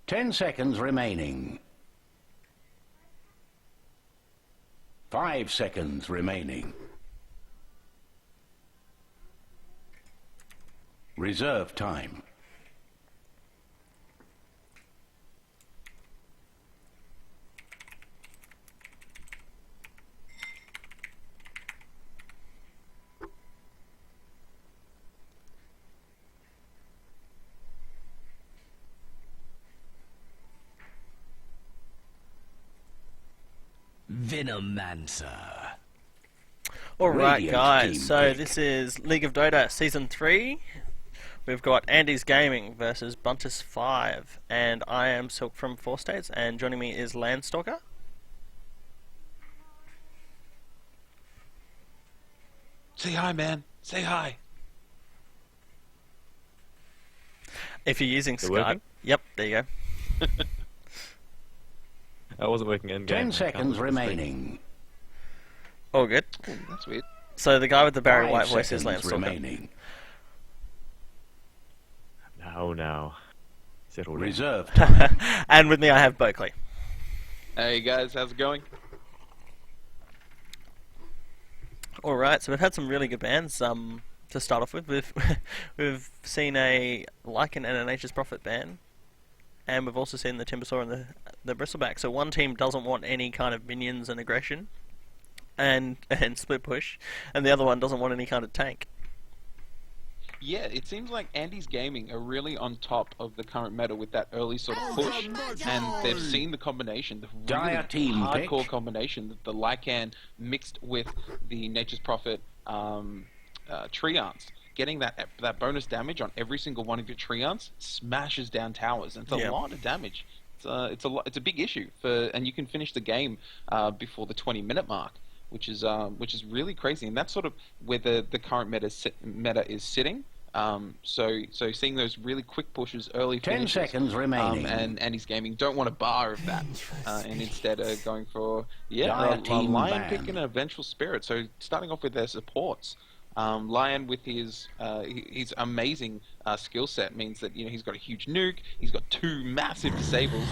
10 seconds remaining. 5 seconds remaining. Reserve time. Venomancer. Alright guys, so this is League of Dota Season 3. We've got Andy's Gaming versus Buntis 5, and I am Silk from 4 States, and joining me is Landstalker. Say hi, man. Say hi. If you're using Skype. Working? Yep, there you go. I wasn't working in game. 10 seconds remaining. All good. Ooh, that's weird. So the guy with the Barry 5 White voice is seconds Landstalker. remaining. Now. Settle down. Reserve time. And with me I have Berkeley. Hey guys, how's it going? Alright, so we've had some really good bands to start off with. We've seen a Lycan and a Nature's Prophet ban, and we've also seen the Timbersaw and the Bristleback. So one team doesn't want any kind of minions and aggression and split push, and the other one doesn't want any kind of tank. Yeah, it seems like Andy's Gaming are really on top of the current meta with that early sort of push, and they've seen the combination, the really Dire team hardcore pick. combination, the Lycan mixed with the Nature's Prophet Treants. Getting that bonus damage on every single one of your Treants smashes down towers, and it's a lot of damage. It's a big issue and you can finish the game before the 20-minute mark, which is really crazy, and that's sort of where the current meta is sitting. So seeing those really quick pushes, early 10 finishes, seconds remaining. and Andy's Gaming don't want a bar of that, and instead are going for Dire a team Lion ban. pick and a Vengeful Spirit. So starting off with their supports. Lion with his amazing skill set means that he's got a huge nuke. He's got 2 massive disables,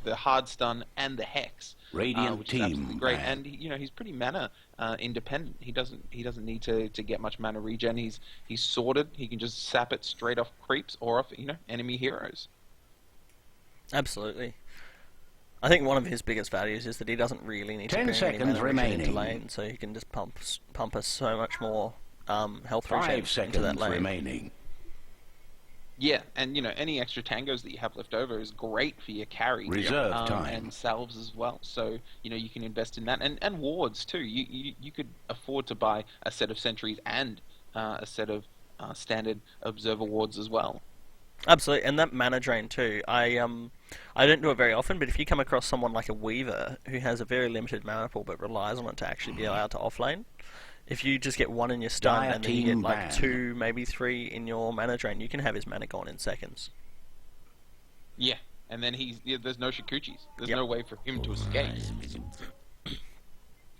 the hard stun and the hex, Radiant which team is absolutely great. ban. And he's pretty mana independent. He doesn't need to get much mana regen. He's sorted. He can just sap it straight off creeps or off enemy heroes. Absolutely. I think one of his biggest values is that he doesn't really need to 10 bring any seconds mana regen into remaining. lane, so he can just pump us so much more health 5 regen into that seconds lane. remaining. Yeah, and any extra tangos that you have left over is great for your carry. Reserve time. And salves as well. So you can invest in that, and wards too. You could afford to buy a set of sentries and a set of standard observer wards as well. Absolutely, and that mana drain too. I don't do it very often, but if you come across someone like a Weaver who has a very limited mana pool but relies on it to actually be allowed to offlane, if you just get 1 in your stun Dire and then you team get like ban. 2, maybe 3 in your mana drain, you can have his mana gone in seconds. Yeah, and then there's no Shikuchis. There's Yep. no way for him to escape.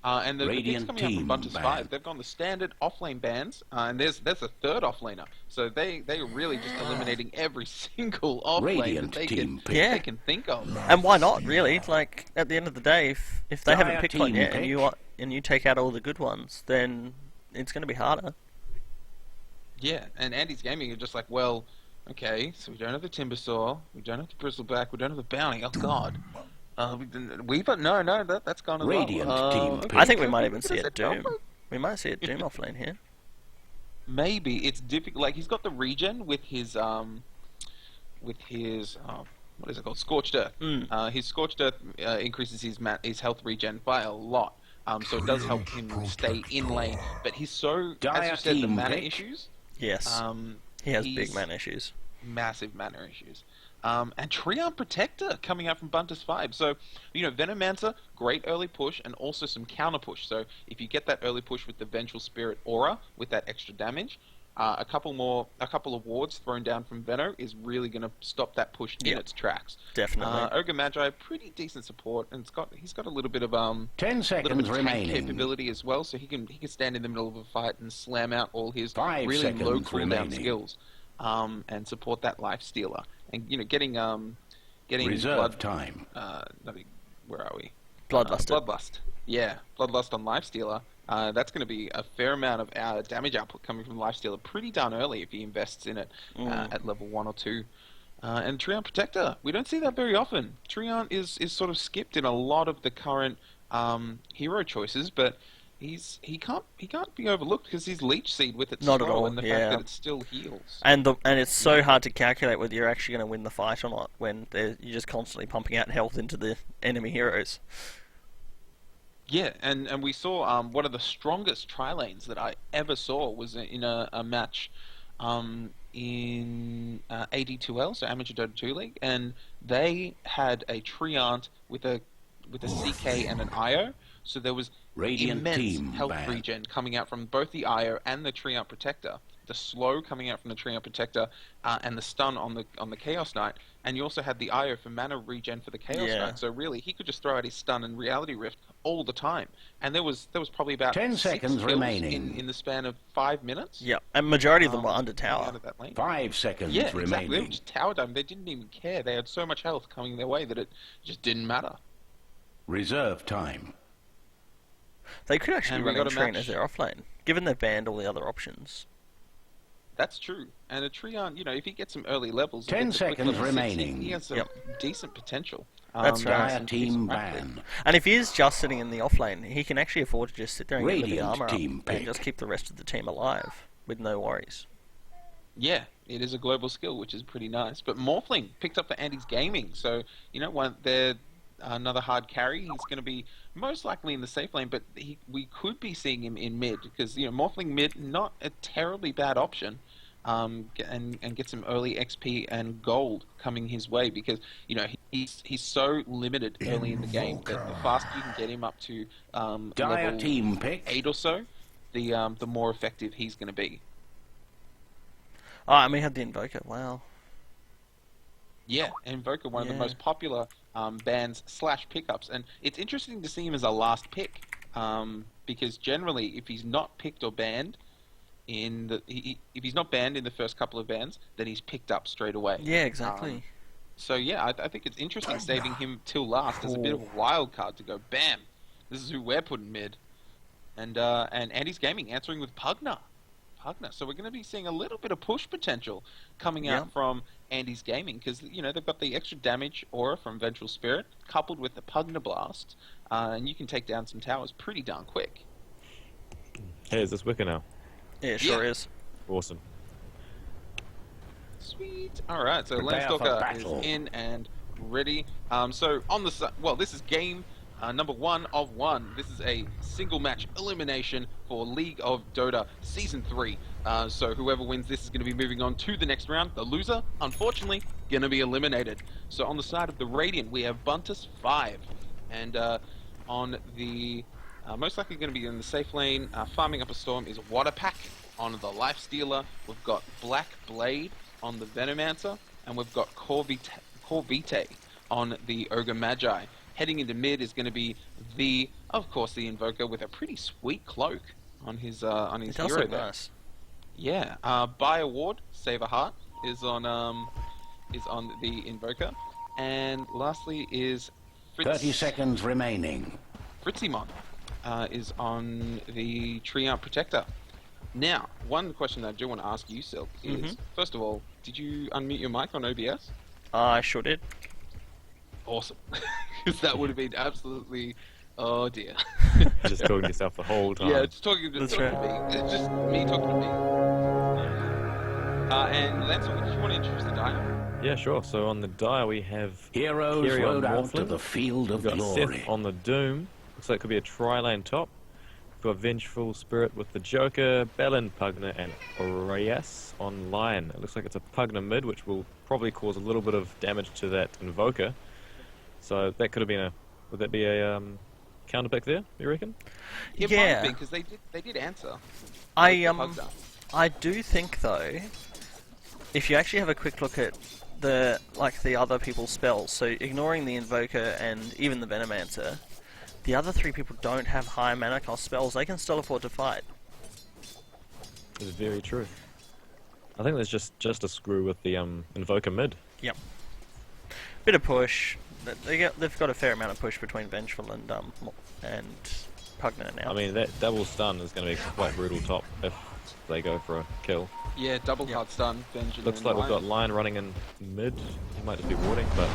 And the picks Radiant coming out team from Buntis ban. 5, they've gone the standard offlane bans, and there's a third offlaner. So they are really just eliminating every single offlane Radiant that team pick. Yeah. they can think of. And why not, really? Like, at the end of the day, if they haven't Dire picked one team yet, pick. and you take out all the good ones, then it's going to be harder. Yeah, and Andy's Gaming are just like, well, okay, so we don't have the Timbersaw, we don't have the Bristleback, we don't have the Bounty. Oh God. Weaver? No, that's gone as Radiant well. team Okay, pick. I think we could might we even see consider a Doom. Doom? We might see a Doom offlane here. Maybe it's difficult. Like he's got the regen with his what is it called? Scorched Earth. His Scorched Earth increases his health regen by a lot. So it does help him stay in lane. But he's so, as Dire you said, the team mana pick. issues. Yes, he has big he's- mana issues. Massive mana issues. And Treant Protector coming out from Buntis 5. So, Venomancer, great early push, and also some counter push. So, if you get that early push with the Vengeful Spirit Aura, with that extra damage, a couple of wards thrown down from Veno is really going to stop that push in Yep. its tracks. Definitely. Ogre Magi, pretty decent support, and he's got a little bit of 10 little seconds bit of tank remaining. capability as well, so he can stand in the middle of a fight and slam out all his 5 really low seconds cooldown remaining. skills, and support that life stealer. And getting getting Reserve time. where are we? Bloodlust. Bloodlust. Yeah, Bloodlust on Lifestealer. That's going to be a fair amount of damage output coming from Lifestealer pretty darn early if he invests in it at level 1 or 2. And Treant Protector, we don't see that very often. Treant is sort of skipped in a lot of the current hero choices, but he can't be overlooked because his Leech Seed with its Not at slow all, and the fact that it still heals. And it's so hard to calculate whether you're actually going to win the fight or not when you're just constantly pumping out health into the enemy heroes. Yeah, and we saw one of the strongest tri-lanes that I ever saw was in a match in AD2L, so Amateur Dota 2 League, and they had a Treant with a CK and an IO, so there was Radiant immense team health ban. regen coming out from both the IO and the Treant Protector. The slow coming out from the Treant Protector and the stun on the Chaos Knight, and you also had the IO for mana regen for the Chaos Knight. So really, he could just throw out his stun and Reality Rift all the time. And there was probably about 10 6 seconds kills remaining. in the span of 5 minutes. Yeah, and majority of them were under coming tower. out of that lane. 5 seconds Yeah, exactly. They were remaining. just tower dome. They didn't even care. They had so much health coming their way that it just didn't matter. Reserve time. They could actually And we run got a Treant match. as their offlane, given they've banned all the other options. That's true. And a Treant, if he gets some early levels... 10 gets a quick seconds level 6, remaining. He has some decent potential. That's right. Dire team ban. And if he is just sitting in the offlane, he can actually afford to just sit there and get the Radiant armor up team and pick. just keep the rest of the team alive with no worries. Yeah, it is a global skill, which is pretty nice. But Morphling picked up for Andy's Gaming, so they're another hard carry. He's going to be most likely in the safe lane, but we could be seeing him in mid because Morphling mid not a terribly bad option, and get some early XP and gold coming his way because he's so limited early in the game that the faster you can get him up to Dire level team pick. 8 or so, the more effective he's going to be. Oh, and we had the Invoker, wow. Yeah, Invoker, one of the Yeah. most popular bans / pickups, and it's interesting to see him as a last pick because generally, if he's not picked or banned if he's not banned in the first couple of bans, then he's picked up straight away. Yeah, exactly. So yeah, I think it's interesting saving him till last as a bit of a wild card to go. Bam, this is who we're putting mid, and Andy's Gaming answering with Pugna. So we're going to be seeing a little bit of push potential coming out from Andy's Gaming because they've got the extra damage aura from Vengeful Spirit coupled with the Pugna Blast, and you can take down some towers pretty darn quick. Hey, is this Wicker now? Yeah, it sure Yeah. is. Awesome. Sweet. All right, so Prepare for Landstalker battle. is in and ready. So on the this is game number 1 of 1. This is a single match elimination for League of Dota Season 3. So whoever wins this is going to be moving on to the next round. The loser, unfortunately, going to be eliminated. So on the side of the Radiant, we have Buntis 5. And on the most likely going to be in the safe lane, farming up a storm is Waterpack. On the Lifestealer, we've got Black Blade on the Venomancer, and we've got Corvite on the Ogre Magi. Heading into mid is going to be of course, the Invoker with a pretty sweet cloak on his It does hero look there. nice. Yeah. By Award, Save a Heart is on the Invoker, and lastly is 30 seconds remaining. Fritzimon is on the Treant Protector. Now, one question that I do want to ask you, Silk, is first of all, did you unmute your mic on OBS? I sure did. Awesome, because that would have been absolutely, oh dear. Just talking to yourself the whole time. Yeah, it's talking to me. It's just me talking to me. And Lancer, did you want to introduce the dial? Yeah, sure. So on the dial we have Heroes Kiri on rode out to Morphling. the field of We've got glory. Seth on the Doom. Looks like it could be a tri-lane top. We've got Vengeful Spirit with the Joker, Bellin, Pugna, and Aureas on Lion. It looks like it's a Pugna mid, which will probably cause a little bit of damage to that Invoker. So that could have been would that be a counter pick there, you reckon? It Yeah. might be, because they did answer. I do think though, if you actually have a quick look at the other people's spells, so ignoring the Invoker and even the Venomancer, the other 3 people don't have high mana cost spells. They can still afford to fight. It's very true. I think there's just a screw with the Invoker mid. Yep. Bit of push. They've got a fair amount of push between Vengeful and Pugner now. I mean, that double stun is going to be quite brutal top if they go for a kill. Yeah, double hard stun. Benjamin Looks like we've got Lion running in mid. He might just be warding, but...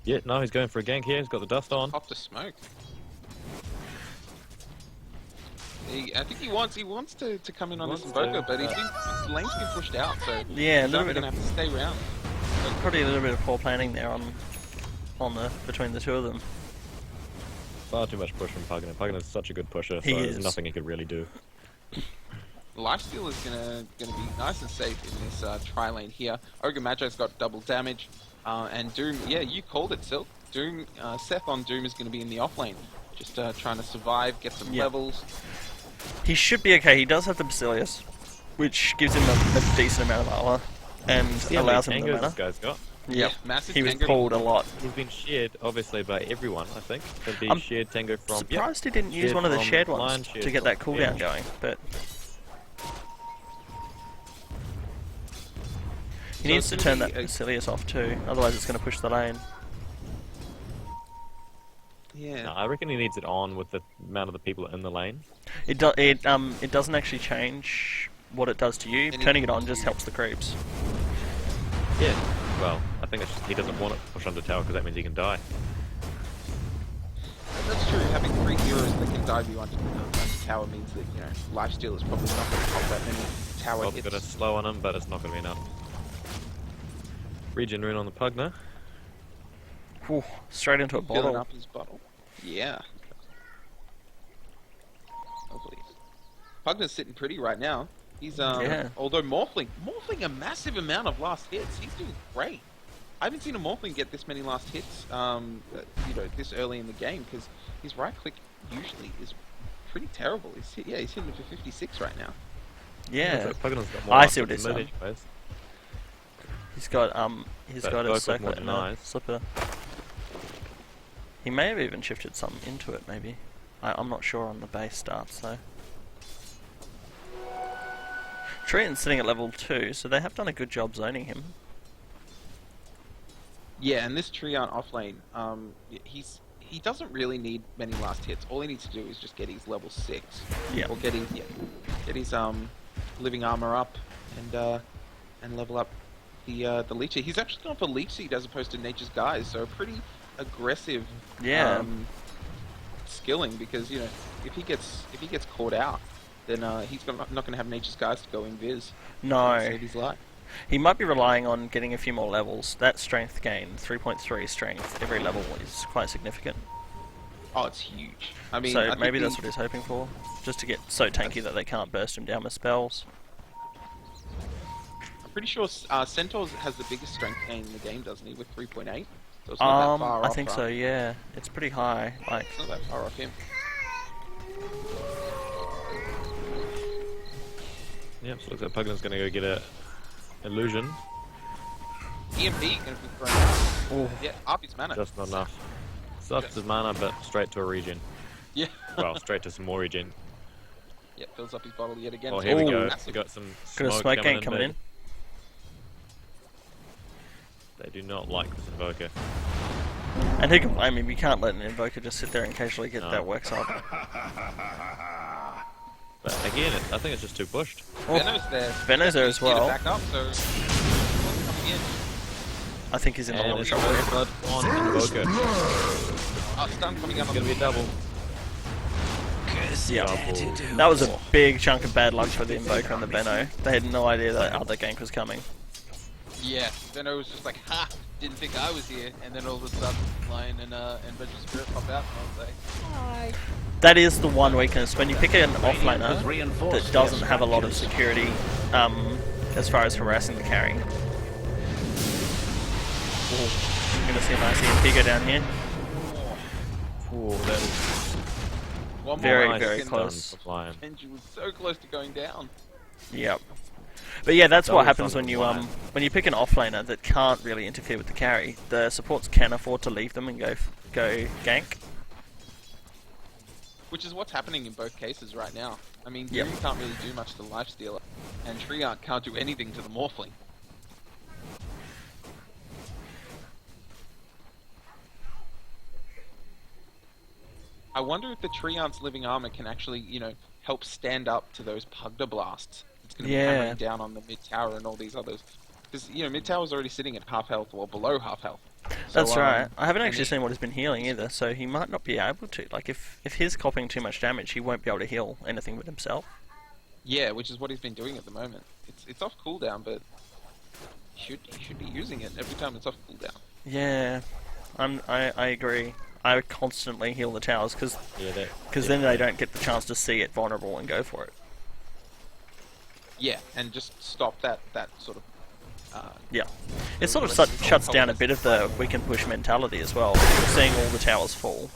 Yeah, no, he's going for a gank here. He's got the dust on. Pop the smoke. I think he wants to come in on this Invoker, but lane's been pushed out, so yeah, a he's little going bit to of, have to stay around. probably a little bit of poor planning there on between the two of them. Far too much push from Pugner. Pugner's such a good pusher, so He there's is. nothing he could really do. Lifesteal is gonna be nice and safe in this tri-lane here. Ogre Magi's got double damage, and Doom, yeah, you called it, Silk. Doom, Seth on Doom is gonna be in the off lane, just trying to survive, get some levels. He should be okay. He does have the Basilius, which gives him a decent amount of armor and See how many allows him the tangos mana. this guy's got? Yep. Massive He was tango. pulled a lot. He's been shared, obviously, by everyone, I think. There'd be I'm shared tango from... Surprised he didn't use shared one of the from shared Lion, ones shared to get from that cooldown Venge. going, but he So needs to it's turn gonna that be a- Basilius off too, otherwise it's going to push the lane. Yeah. No, I reckon he needs it on with the amount of the people in the lane. It doesn't actually change what it does to you. Any- Turning it on just helps the creeps. Yeah. Well, I think it's just he doesn't want it to push under tower because that means he can die. That's true. Having 3 heroes that can dive you onto tower means that, you know, lifesteal is probably not going to pop that many tower Well, hits. got a slow on him, but it's not going to be enough. Regen rune on the Pugner. Whew, straight into a Filling bottle. up his bottle. Yeah. Hopefully. Pugner's sitting pretty right now. He's Yeah. although Morphling a massive amount of last hits. He's doing great. I haven't seen a Morphling get this many last hits, you know, this early in the game, because his right click usually is pretty terrible. He's hitting for 56 right now. Yeah, Looks like Pugner's got more I up see what with he's the done. mid anyways. he's got But a both with circlet more and a denies. slipper. He may have even shifted some into it, maybe. I'm not sure on the base starts though. Treant's sitting at level 2, so they have done a good job zoning him. Yeah, and this Treant offlane, he doesn't really need many last hits. All he needs to do is just get his level 6. Yeah. Or get his living armor up and level up the leecher. He's actually gone for leech seed as opposed to nature's guise, so a pretty aggressive Yeah. skilling, because, you know, if he gets caught out, then he's not going to have nature's guise to go invis. No. Save his life. He might be relying on getting a few more levels. That strength gain, 3.3 strength every level, is quite significant. Oh, it's huge. I mean, So I think maybe that's what he's hoping for. Just to get so tanky that they can't burst him down with spells. I'm pretty sure Centaurs has the biggest strength gain in the game, doesn't he, with 3.8? So it's not that far I off, think so, yeah. It's pretty high. Like, It's not that far off him. Yep, so looks like Pugner's going to go get a illusion. EMP going to be thrown out. ooh, Yeah, up his mana. Just not enough. Sucks his mana, but straight to a regen. Yeah. Well, straight to some more regen. Yeah, fills up his bottle yet again. Oh, It's here we Ooh. go. massive. We got some got a smoke smoke gank in coming mid. in. They do not like this Invoker. And who can blame him? You can't let an Invoker just sit there and casually get No. that works up. But again, I think it's just too pushed. Venom's there. Venom's there as He's here to well. back up, so coming in. I think he's in a And lot of it's trouble. got blood on Invoker. Oh, stun coming out It's on going to be a double. Yeah. Double. That was a big chunk of bad luck for the Invoker and the Benno. They had no idea that other gank was coming. Yeah, Venom was just like, ha! Didn't think I was here, and then all of a sudden, Lion and Vengeful Spirit pop out, and I was like, hi. That is the one weakness. When you pick an has offlaner reinforced that doesn't their have a lot of structures. security as far as harassing the carry. Ooh. You're going to see a nice EMP go down here. Ooh, that is One more Very, round, very and close. Lion. Benji was so close to going down. Yep. But yeah, that's what Double happens stun when you Lion. when you pick an offlaner that can't really interfere with the carry. The supports can afford to leave them and go gank. Which is what's happening in both cases right now. I mean, Yep. Doom can't really do much to Lifestealer, and Treant can't do anything to the Morphling. I wonder if the Treant's living armor can actually, help stand up to those Pugda blasts. It's going to be hammering down on the mid tower and all these others. Because, mid tower's already sitting at half health or below half health. That's So, right. I haven't actually seen what he's been healing either, so he might not be able to. Like, if he's copying too much damage, he won't be able to heal anything with himself. Yeah, which is what he's been doing at the moment. It's off cooldown, but he should be using it every time it's off cooldown. Yeah, I agree. I constantly heal the towers because Yeah, then they don't get the chance to see it vulnerable and go for it. Yeah, and just stop that sort of. Yeah, it sort of shuts down a bit of the we can push mentality as well. Seeing all the towers fall.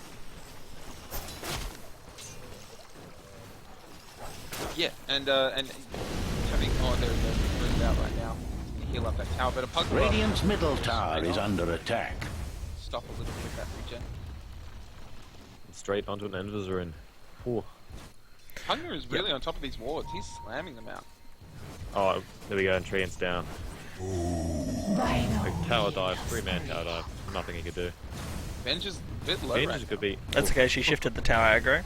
Yeah, and having they're out right now. Heal up that tower, but a Pugda Radiant's middle tower is under attack. stop a little bit that regen. straight onto an Invisor. Ooh. Pugda is really on top of these wards. He's slamming them out. Oh, there we go, and Treant's down. Like, tower dive, 3-man tower dive. Nothing he could do. Venge is a bit low Venge right could be. That's okay. She shifted the tower aggro.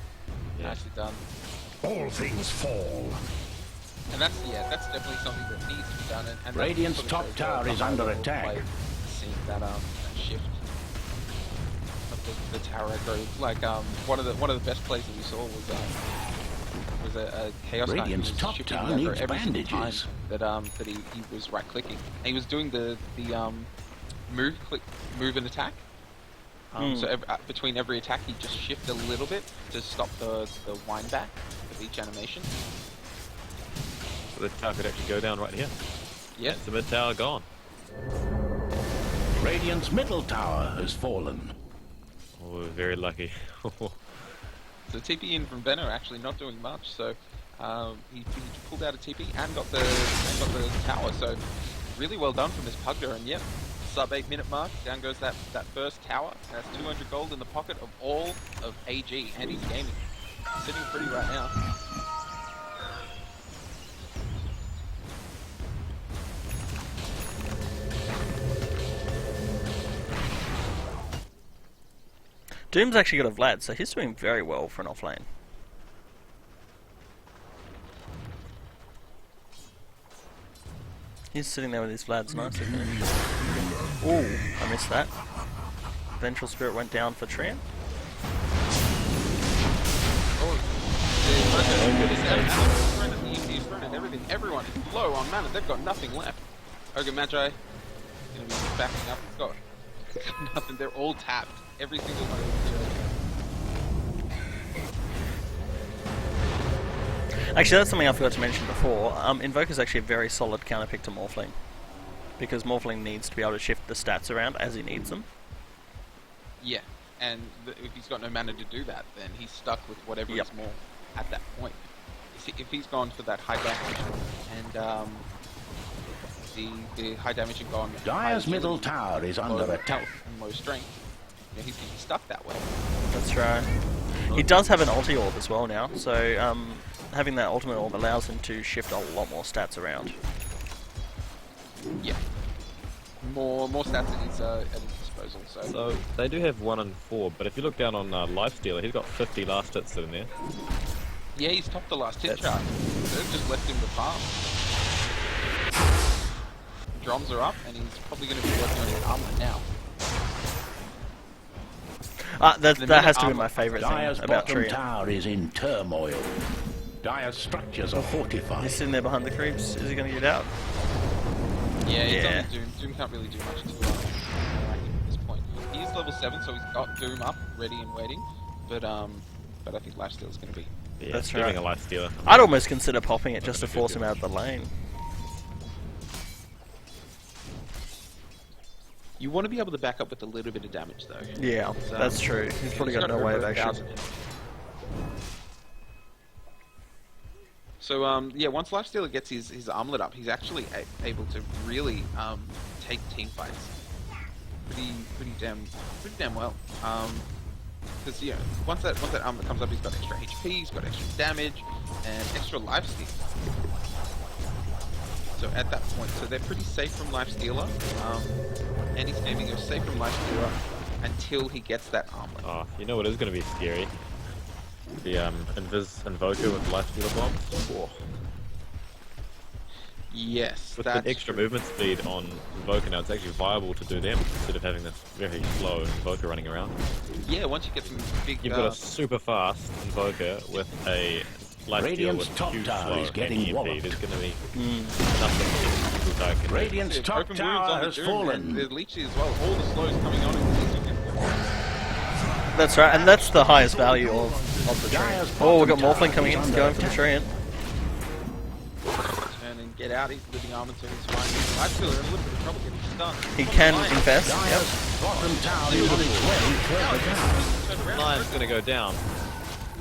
Yeah. Nicely done. All things fall. And that's definitely something that needs to be done. And Radiant's that's top sort of tower shows is the high under level attack. play, seeing that shift of the tower aggro. Like one of the best plays that we saw was a Chaos Knight. Radiant's He was top shifting tower the aggro needs every single bandages. time that he was right clicking. And he was doing the move and attack. So between every attack, he just shift a little bit to stop the wind back of each animation. So the tower could actually go down right here. Yeah. It's the mid tower gone. Radiant's middle tower has fallen. Oh, we're very lucky. So TP in from Venner actually not doing much. So he pulled out a TP and got the tower. So really well done from this Pugda. And yep, sub 8 minute mark. Down goes that first tower. That's 200 gold in the pocket of all of AG and he's gaming. Sitting pretty right now. Doom's actually got a Vlad, so he's doing very well for an offlane. He's sitting there with his Vlads nicely. Ooh, I missed that. Vengeful Spirit went down for Treant. He's running everything. Everyone is low on mana. They've got nothing left. Ogre Magi gonna be backing up. He's got nothing. They're all tapped. Every single one of them. Actually, that's something I forgot to mention before. Invoker's actually a very solid counter pick to Morphling. Because Morphling needs to be able to shift the stats around as he needs them. Yeah, and if he's got no mana to do that, then he's stuck with whatever is more at that point. If he's gone for that high damage and the high damage and gone. Dire's middle tower is under low attack. health and low strength. He's going to be stuck that way. That's right. He does have an ulti orb as well now, so having that ultimate orb allows him to shift a lot more stats around. Yeah. More stats at his disposal. So they do have 1 and 4, but if you look down on Lifestealer, he's got 50 last hits sitting there. Yeah, he's topped the last hit chart. They've just left him to farm. Drums are up, and he's probably going to be working on his armor now. That has to be my favourite thing Dire's about bottom Treant. tower is in turmoil. Dire's structures are fortified. He's sitting there behind the creeps. Is he going to get out? Yeah, he's Yeah. on Doom. Doom can't really do much to interact at this point. He's level 7, so he's got Doom up, ready and waiting. But I think Lifesteal's going to be. Yeah, That's giving right. a Lifestealer. I'd almost consider popping it just to force him out of the lane. You want to be able to back up with a little bit of damage, though. Yeah, that's true. He's probably got no way of action. So yeah, once Lifestealer gets his armlet up, he's actually able to really take team fights pretty damn well. Because once that armlet comes up, he's got extra HP, he's got extra damage, and extra lifesteal. So at that point, so they're pretty safe from Lifestealer. And he's gaming, they're safe from Lifestealer until he gets that armlet. Oh, you know what is going to be scary? the Invis Invoker with Lifestealer bombs. Whoa. Yes, With that's the extra true. movement speed on Invoker now, it's actually viable to do them instead of having this very slow Invoker running around. Yeah, once you get some big... You've got a super fast Invoker with a Lifestealer Radiant's with top huge tower slow is getting and EMP. walloped. There's going to be nothing people can do. Radiant's Yeah, top open wounds tower on the has Doom, fallen. and there's leeches as well. All the slows coming on. That's right, and that's the highest value of the Dire's treant. Oh, we've got bottom Morphling coming in, tower he's is going for the under treant. Turn and get out. He's living armor turn. He's fine. I feel in a little bit of trouble getting stunned. He can invest, yep. Dire's bottom tower is on its way further down. Turn around. Lion's going to go down.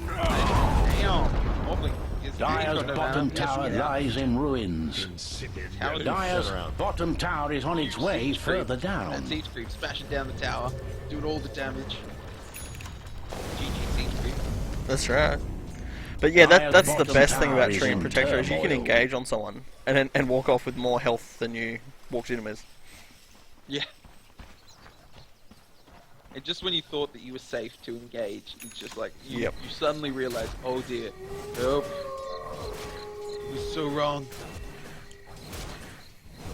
Damn. Morphling is Dire's got no bottom mana. Yes, tower yeah. lies in ruins. Tower Dire's turn around. bottom tower is on its way Siege creep. further down. And Siege Creep smashing down the tower, doing all the damage. GG Siege Creep. That's right. But yeah, Dire's that's the bottom best thing tower about is Treant in Protector is you can turmoil. engage on someone and walk off with more health than you walked in with. Yeah. And just when you thought that you were safe to engage, it's just like you, Yep. you suddenly realize, oh dear, nope, it was so wrong.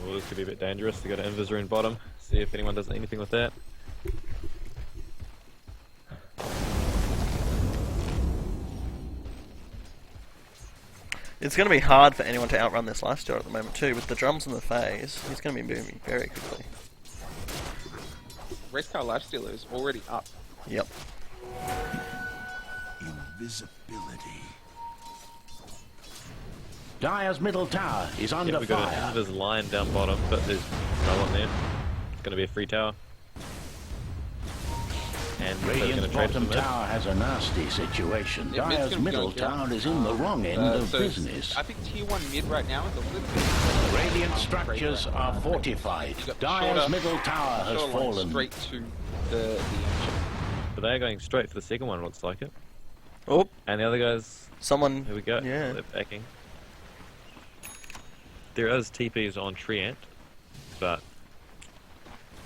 Well, this could be a bit dangerous to go to Invisor bottom. See if anyone does anything with that. It's going to be hard for anyone to outrun this lifesteal at the moment too. With the drums and the phase, he's going to be moving very quickly. Racecar Lifestealer is already up. Yep. Invisibility. Dire's middle tower is under Yeah, we've got fire. an Invis Lion down bottom, but there's no one there. It's going to be a free tower. And so they're going Radiant's to trade bottom for mid. tower has a nasty situation. Yeah, mid's Dire's gonna be middle going down. tower is in the wrong end of So business. I think tier 1 mid right now is a little bit... Radiant structures are fortified. You got Dire's shorter- middle tower has shorter line fallen. straight to the action. But they're going straight for the second one, looks like it. Oh, And the other guys, someone. here we go. Yeah. They're backing. There is TPs on Treant, but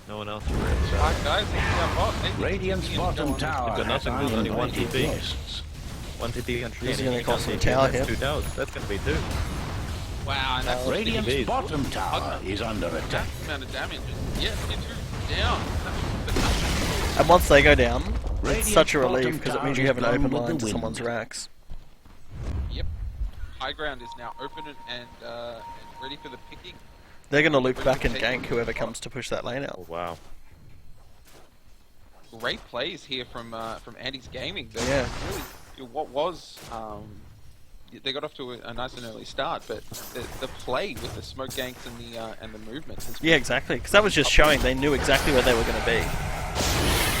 no one else around. Alright guys, this is our bot. Maybe Radiant's it's gonna bottom go on. tower They've got has nothing, there's only one uninvited TP. guests. One TP on Treant. This is gonna and cost you them a can't tower see it. here. That's 2 towers. That's going to be 2. Wow, and that's Radiant's TPs. bottom tower is under attack. that amount of damage. Yeah, tier 2 down. And once they go down, Radiant's it's such a bottom relief because it tower means you is have an gone open with line the to someone's wind. racks. Yep. High ground is now open and ready for the picking. They're going to loop back and gank whoever comes to push that lane out. Oh, wow. Great plays here from Andy's Gaming. They Yeah. Really, what was they got off to a nice and early start, but the play with the smoke ganks and the movement. Has Yeah, exactly. Because that was just showing they knew exactly where they were going to be.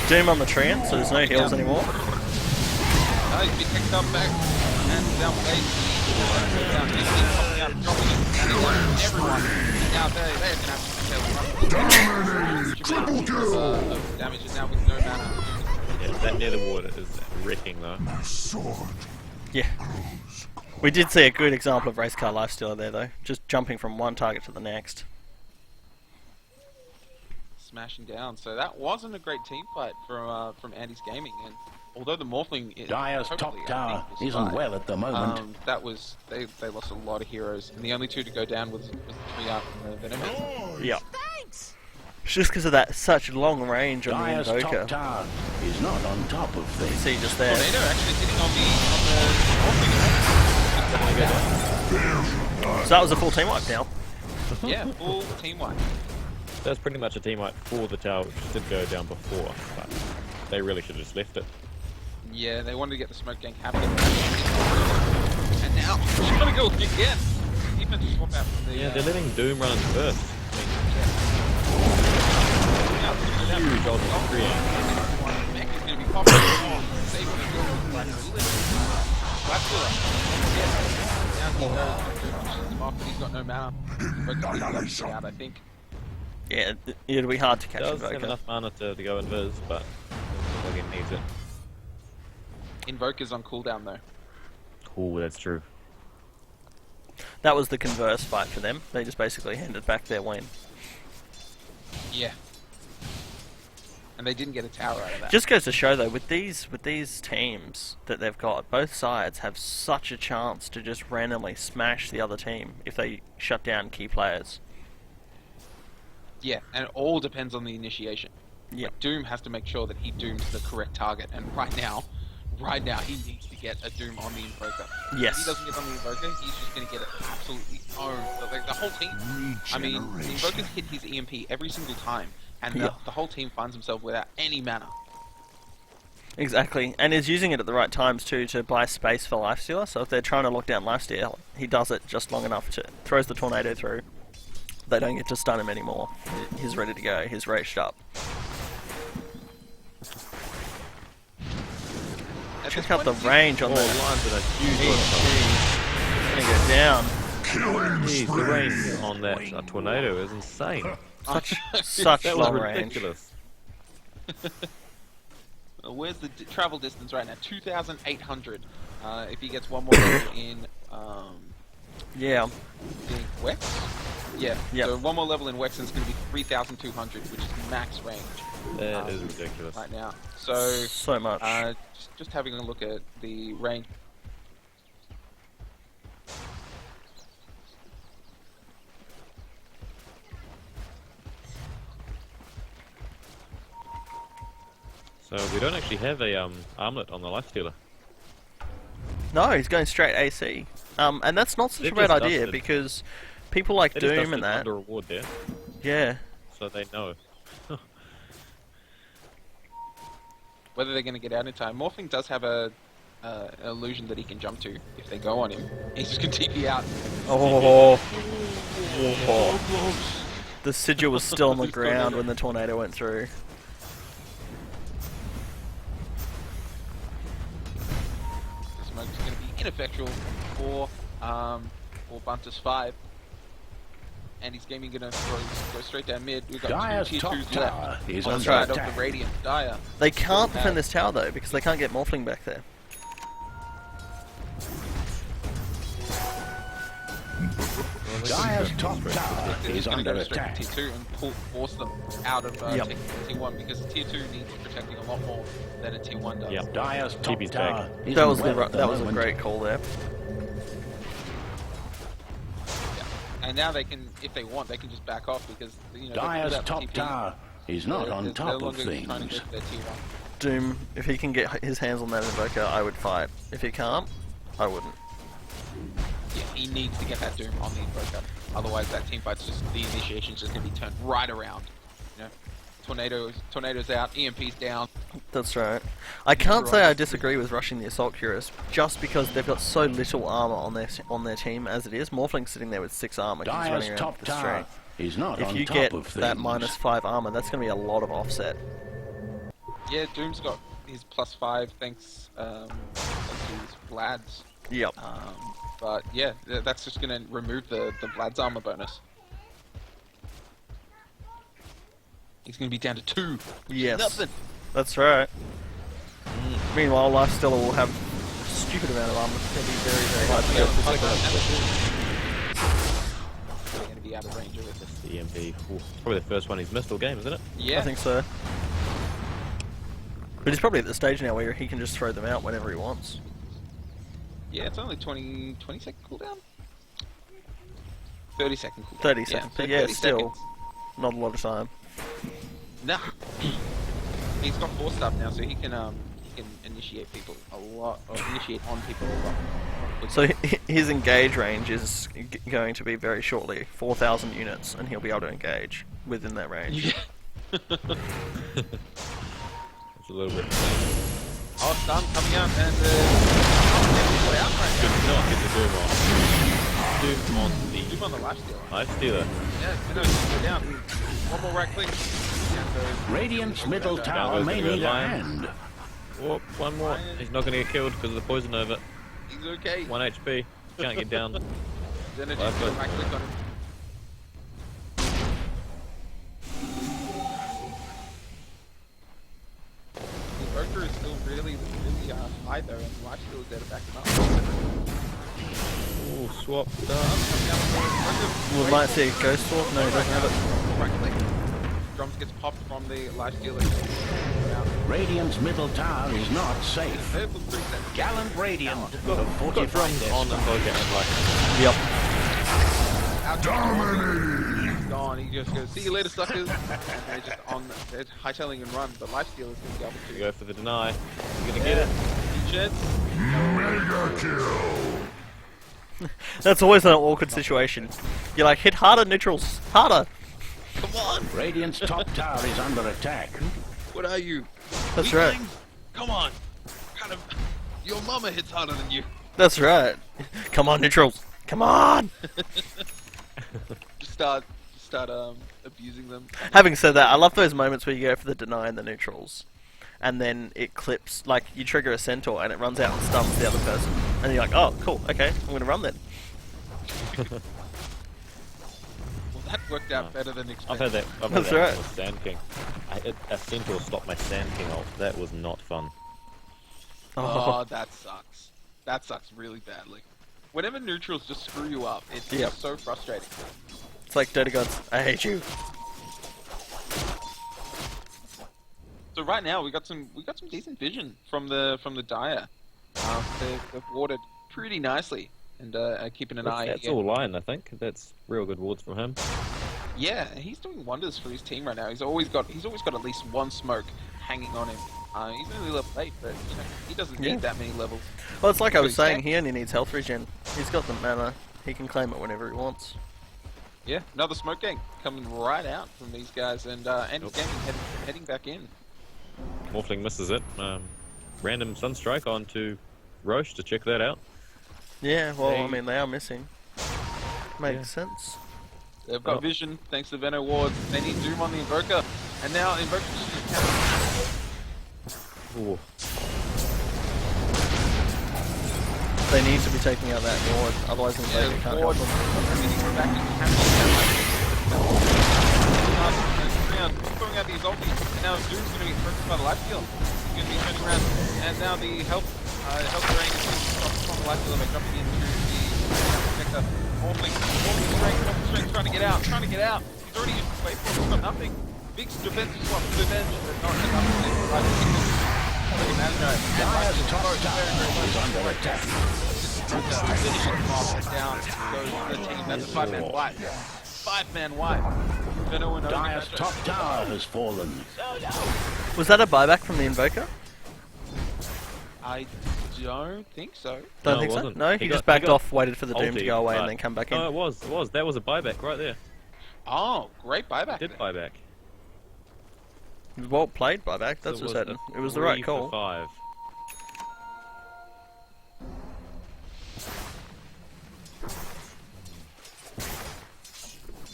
Doom on the Treant, so there's no heals anymore. Oh, he's been kicked up back and down base. Down 15, popping out, dropping it, everyone. Now they're going to have to Triple kill! damage is now with no mana. Yeah, that near the water is wrecking though. My sword. Yeah. We did see a good example of Racecar Lifestealer there though. Just jumping from one target to the next. Smashing down. So that wasn't a great team fight from Andy's Gaming, and although the Morphling is Dire's top totally, I tower think, was isn't fine, well at the moment. that was they lost a lot of heroes, and the only two to go down was the three up and the Venom. Yeah. It's just because of that such long range on the Dire's Invoker. top tower is not on top of things. See just there. Tornado actually sitting on the So that was a full team wipe now. Morphling. Yeah, full team wipe. That's pretty much a team wipe for the tower, which did go down before, but they really should have just left it. Yeah, they wanted to get the smoke gank happening. And now she's gonna go again. Even swap out from the Yeah, they're letting Doom run first. huge on the screen. Mech is gonna be popping off. Saving the goal. Down he goes. Mark, but he's got no mana. He's out, I think. Yeah, it'll be hard to catch Does have Invoker. enough mana to go invis, but doesn't look like he needs it. Invoker's on cooldown though. Oh, that's true. That was the converse fight for them. They just basically handed back their win. Yeah. And they didn't get a tower out of that. Just goes to show though, with these teams that they've got, both sides have such a chance to just randomly smash the other team if they shut down key players. Yeah, and it all depends on the initiation. Yep. Like, Doom has to make sure that he dooms the correct target, and right now he needs to get a Doom on the Invoker. Yes. If he doesn't get on the Invoker, he's just going to get it absolutely owned. Like the whole team. I mean, the Invoker's hit his EMP every single time, and Yep. the whole team finds himself without any mana. Exactly, and is using it at the right times too to buy space for Lifestealer. So if they're trying to lock down Lifestealer, he does it just long enough to throws the tornado through. They don't get to stun him anymore. He's ready to go. He's raged up. At Check this out the point, range on the lines that are huge. It's gonna go down. Jeez, the range on that tornado is insane. Such That was long range. ridiculous. Where's the travel distance right now? 2,800. If he gets one more level in Yeah. Wex? Yeah. Yep. So one more level in Wex and it's going to be 3,200, which is max range That is ridiculous. right now. So So much. just having a look at the range. So we don't actually have a armlet on the Lifestealer. No, he's going straight AC. And that's not such They've a bad just idea dusted. because people like They just Doom dusted and that. under reward there, Yeah. so they know. Whether they're going to get out in time. Morphling does have a illusion that he can jump to if they go on him. He's just going to TP out. Oh. The Sigil was still on the ground when the tornado went through. The smoke's going to be ineffectual for Buntis 5. And he's gaming going to go straight down mid. We've got Dire's two top tier 2s tower left. is On the under side attack. of the Radiant. Dire. They can't Still defend have- this tower though because they can't get Morphling back there. Dire's top tower He's is going to under go straight attack. to tier 2 and force them out of Yep. tier 1 because tier 2 needs protecting a lot more than a tier 1 does. Yep. Dire's top TB's tower back. is That was well the, at the that was a moment. great call there. Yeah. And now they can, if they want, they can just back off because Dire's without the top TP, tower is not they're on no top of longer trying to go things. for their tier 1. Doom, if he can get his hands on that Invoker, I would fight. If he can't, I wouldn't. Yeah, he needs to get that Doom on the Invoker. Otherwise, that team fight's just the initiation's just gonna be turned right around. You know, tornadoes out, EMP's down. That's right. I can't say I disagree with rushing the Assault Curious, just because they've got so little armor on their team as it is. Morphling's sitting there with 6 armor. He's Dire's running around top with the tower strength. is not If on you top get of things. that -5 armor, that's going to be a lot of offset. Yeah, Doom's got his +5 thanks to his Vlad's. Yep. But yeah, that's just gonna remove the Vlad's armor bonus. He's gonna be down to 2. which is Yes. Nothing. That's right. Meanwhile, Lifestealer will have a stupid amount of armor. They'll be very, very hard to go They're gonna be out of range of it. The EMP. Ooh, probably the first one he's missed all game, isn't it? Yeah. I think so. But he's probably at the stage now where he can just throw them out whenever he wants. Yeah, it's only 20 second cooldown. 30 second cooldown. 30 seconds. But yeah, 30 still seconds. not a lot of time. Nah. He's got 4 stuff now, so he can initiate people a lot, or initiate on people a lot. So his engage range is going to be very shortly 4,000 units, and he'll be able to engage within that range. Yeah. It's a little bit. Oh, stun coming out, and out right Could now. not get the Doom on. Doom on Doom the on the Lifestealer. Lifestealer. Yeah, go down. One more right click. Radiant's middle tower goes may the good need a line. hand. Oh, one more. He's not going to get killed because of the poison over. He's okay. 1 HP. Can't get down. Then Well, just right click on him. The Invoker is still really high though, and Lifesteal is there to back him up. Ooh, swap. Coming down with the Invoker. We might see a Ghost Sword. No, he doesn't have it. Right click. Drums gets popped from the lifestealer. Radiant's middle tower is not safe. Gallant Radiant have Got fortified drums their on the structure. Invoker and like Yep. Dominating! He's gone. He just goes, see you later, suckers. And they're just they're hightailing and run. The lifestealer's going to be able to go for the deny. You're gonna get it. chance. Mega kill! That's always an awkward situation. You're like, hit harder, neutrals. Harder. Come on. Radiant's top tower is under attack. What are you? That's right. Weakling? Come on. Kind of. Your mama hits harder than you. That's right. Come on, neutrals. Come on. Just start abusing them. Having said that, I love those moments where you go for the deny and the neutrals, and then it clips, like you trigger a centaur and it runs out and stuns the other person, and you're like, oh, cool, okay, I'm gonna run then. Well, that worked out better than expected. I've had that. I've had That's that right. with Sand King. A Centaur stopped my Sand King ult. That was not fun. Oh, that sucks. That sucks really badly. Whenever neutrals just screw you up, it's Yep. just so frustrating. It's like Dirty Gods, I hate you. So right now we got some decent vision from the Dire. They've warded pretty nicely and keeping an eye. That's here. all line, I think. That's real good wards from him. Yeah, he's doing wonders for his team right now. He's always got at least one smoke hanging on him. He's only level 8, but you know, he doesn't Yeah. need that many levels. Well, it's like I was He's saying, back. he only needs health regen. He's got the mana, he can claim it whenever he wants. Yeah, another smoke gang coming right out from these guys, and Nope. Gaming heading back in. Morphling misses it. Random Sunstrike onto Roche to check that out. Yeah, well, I They- mean, they are missing. Makes Yeah. sense. They've got Oh. vision thanks to Venom Wards. They need Doom on the Invoker, and now Invoker just counter. Ooh. They need to be taking out that ward, otherwise the Invoker can't help Ward them. back to throwing out these ultis, and now Doom's going to be focused by the life steal. He's going to be turning around, and now the health drain is from the life steal by jumping into the protector. Morphling strength, trying to get out. He's already used his wave force, he's got nothing. Big defensive swap to revenge, but not enough to save the life steal. Dire's top tower is under attack. Finishing him off and down goes the team. That's a 5-man wipe. 5-man wipe. Venom and Dire's top tower has fallen. Was that a buyback from the Invoker? I don't think so. Don't No, think it so? wasn't. No, He he got- just backed he got off, waited for the Doom to ulti, go away, but- and then come back in. No, it was. That was a buyback right there. Oh, great buyback. Did there. buyback. It was well played buyback, So that's it for was certain. a It was the right 3 for call. 5.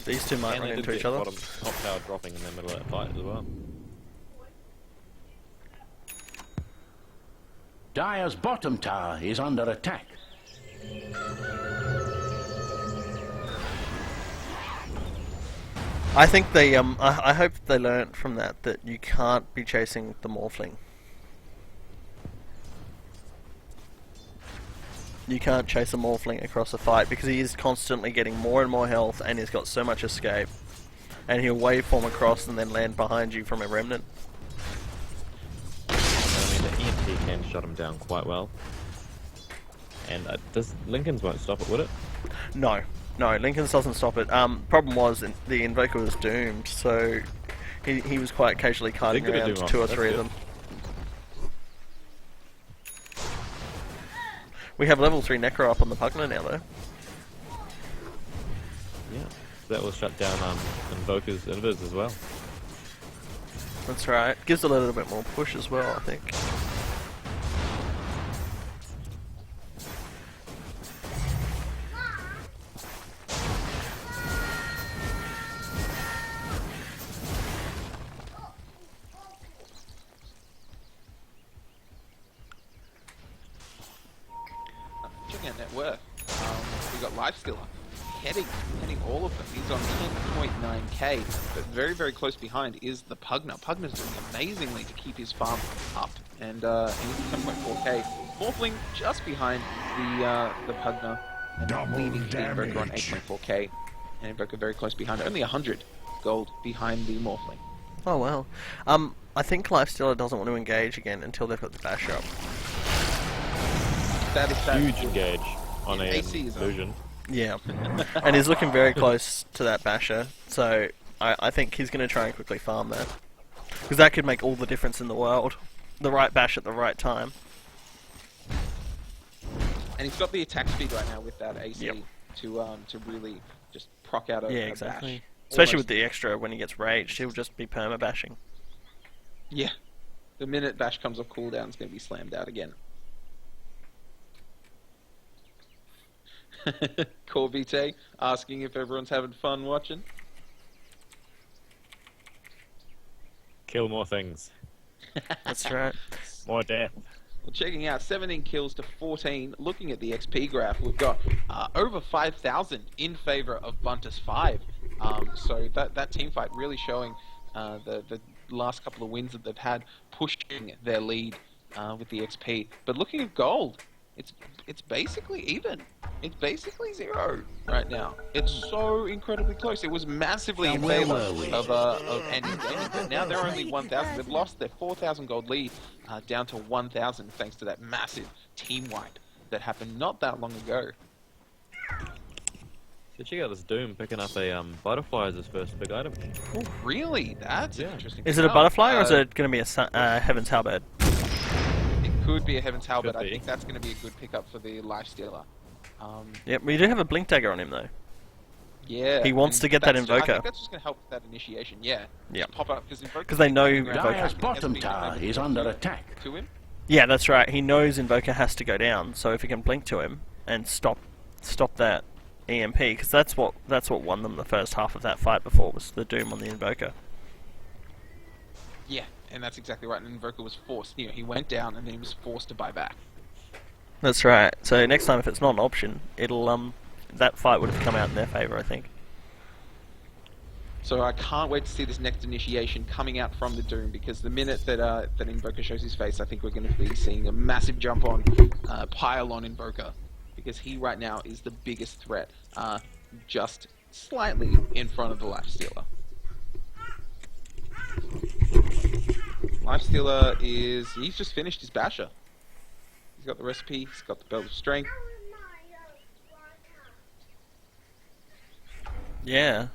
These two might And run they did into get each other. bottom top tower dropping in the middle of that fight as well. Dire's bottom tower is under attack. I think they, I hope they learnt from that you can't be chasing the Morphling. You can't chase a Morphling across a fight because he is constantly getting more and more health and he's got so much escape. And he'll waveform across and then land behind you from a remnant. I mean, the EMP can shut him down quite well. And Lincoln's won't stop it, would it? No, Lincoln's doesn't stop it. Problem was the Invoker was doomed, so he was quite casually kiting They're good at around doing 2 or off, 3 of that's them. We have level 3 Necro up on the Pugna now though. Yeah. That will shut down Invoker's invis as well. That's right. Gives a little bit more push as well, I think. Checking out net worth. We got Lifestealer heading all of them. He's on 10.9k, but very, very close behind is the Pugna. Pugna's doing amazingly to keep his farm up, and he's 10.4k. Morphling just behind the Pugna, and Double leading the Invoker on damage. 8.4k, and Invoker very close behind, only 100 gold behind the Morphling. Oh well. I think Lifestealer doesn't want to engage again until they've got the bash up. That Huge engage on a AC is up. illusion. Yeah. And he's looking very close to that basher, so I think he's going to try and quickly farm that. Because that could make all the difference in the world. The right bash at the right time. And he's got the attack speed right now with that AC Yep. to really just proc out a Yeah, a exactly. bash. Especially Almost- with the extra, when he gets raged, he'll just be perma bashing. Yeah. The minute bash comes off cooldown, it's going to be slammed out again. Corvite asking if everyone's having fun watching. Kill more things. That's right. More death. Well, checking out 17 kills to 14. Looking at the XP graph, we've got over 5,000 in favor of Buntis 5. So that team fight really showing the last couple of wins that they've had, pushing their lead with the XP. But looking at gold, it's basically even. It's basically 0 right now. It's so incredibly close. It was massively in Where favor were we? of ending gaming, but now they're only 1,000. They've lost their 4,000 gold lead down to 1,000 thanks to that massive team wipe that happened not that long ago. So check out this Doom picking up a butterfly as his first big item. Oh, really? That's Yeah. interesting. Is it a Oh, butterfly or is it going to be a Heaven's Halberd? It could be a Heaven's Halberd. Could I be. think that's going to be a good pickup for the Lifestealer. Yep, we do have a Blink Dagger on him though. Yeah. He wants and to get that that's I Invoker. think that's just going to help with that initiation. Yeah. Yep. Just pop up because 'Cause they know Invoker Invoker's bottom tower is under attack. to him. Yeah, that's right. He knows Invoker has to go down, so if he can blink to him and stop that EMP, because that's what won them the first half of that fight before, was the Doom on the Invoker. Yeah, and that's exactly right. And Invoker was forced. You know, he went down and then he was forced to buy back. That's right. So next time, if it's not an option, it'll that fight would have come out in their favour, I think. So I can't wait to see this next initiation coming out from the Doom, because the minute that Invoker shows his face, I think we're going to be seeing a massive jump on pile on Invoker, because he right now is the biggest threat, just slightly in front of the Lifestealer. Lifestealer he's just finished his basher. He's got the recipe, he's got the belt of strength. Yeah.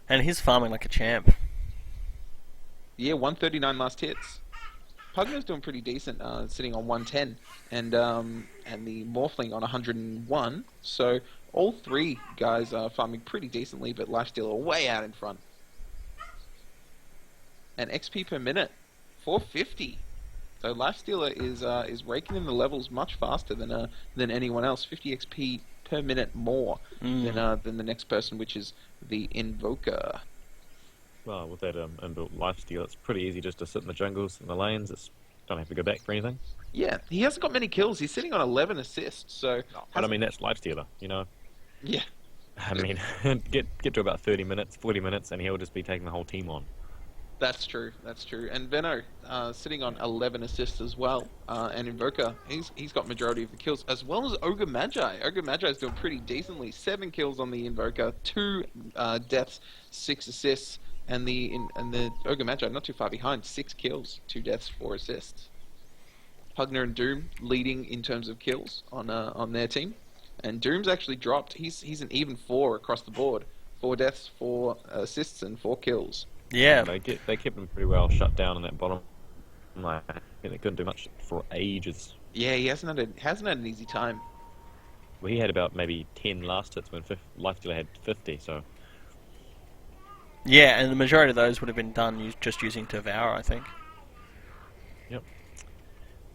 And he's farming like a champ. Yeah, 139 last hits. Pugner's doing pretty decent, sitting on 110, and the Morphling on 101. So all three guys are farming pretty decently, but Lifestealer way out in front. And XP per minute, 450. So Lifestealer is raking in the levels much faster than anyone else. 50 XP per minute more than the next person, which is the Invoker. Well, with that inbuilt lifesteal, it's pretty easy just to sit in the jungles and the lanes. Don't have to go back for anything. Yeah, he hasn't got many kills. He's sitting on 11 assists. So But I mean, that's lifestealer, you know. yeah. I mean, get to about 30 minutes, 40 minutes, and he'll just be taking the whole team on. That's true. That's true. And Venno, sitting on 11 assists as well, and Invoker, he's got majority of the kills, as well as Ogre Magi. Ogre Magi is doing pretty decently. 7 kills on the Invoker, 2 deaths, 6 assists, and the Ogre Magi not too far behind, 6 kills, 2 deaths, 4 assists. Pugner and Doom leading in terms of kills on their team, and Doom's actually dropped. He's an even 4 across the board, 4 deaths, 4 assists, and 4 kills. Yeah. They kept him pretty well shut down in that bottom. Like, they couldn't do much for ages. Yeah, he hasn't had an easy time. Well, he had about maybe 10 last hits when Lifestealer had 50, so... Yeah, and the majority of those would have been done just using Devour, I think. Yep.